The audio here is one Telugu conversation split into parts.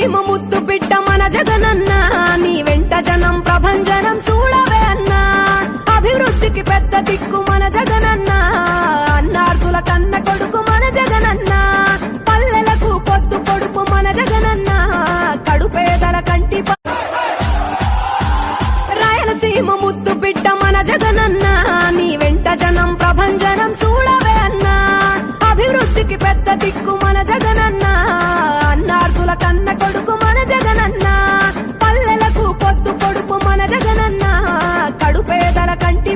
రాయలసీమ ముద్దు బిడ్డ మన జగనన్న నీ వెంట జనం ప్రభంజనం చూడవే అన్నా అభివృద్ధికి పెద్ద దిక్కు మన జగనన్న అన్నార్థుల కన్న కొడుకు మన జగనన్న పల్లెలకు పొద్దు పొడుపు మన జగనన్న కడుపేదల కంటి రాయలసీమ ముద్దు బిడ్డ మన జగనన్న నీ వెంట జనం ప్రభంజనం చూడవే అన్నా అభివృద్ధికి పెద్ద దిక్కు మన జగనన్న అన్నార్థుల కన్న కొడుకు మన జగనన్న పల్లెలకు పొద్దు పొడుపు మన జగనన్న కడుపేదల కంటి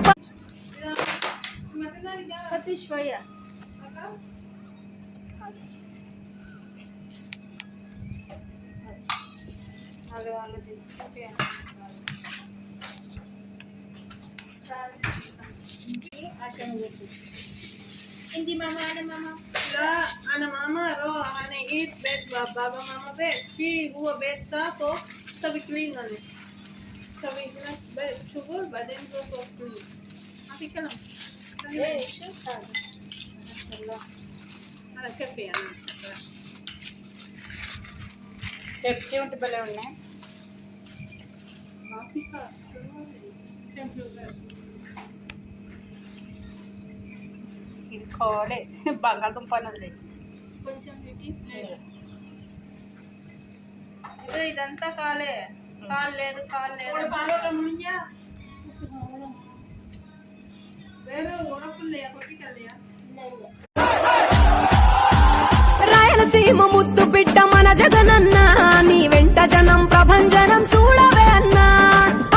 Hindi mama, mama. La, mama, ro, eat bed, baba mama bed. She who bed ko, sabi clean ane. Sabi clean bed, sugar, but then go for clean. Api ka lang. Eh, sure. Allah. Ala cafe ane sakra. Pepsi unte bale unnayi. Api ka. Temple. ఇది కోలే బంగాళదుంప వదిలేసింది కొంచెం ఇదంతా కాలే కాలు లేదు రాయలసీమ ముద్దు బిడ్డ మన జగనన్న నీ వెంట జనం ప్రభంజనం చూడవే అన్నా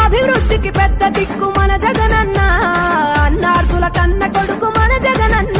అభివృద్ధికి పెద్ద దిక్కు మన జగనన్న అన్నార్థుల కన్న కొడుకు మన జగనన్న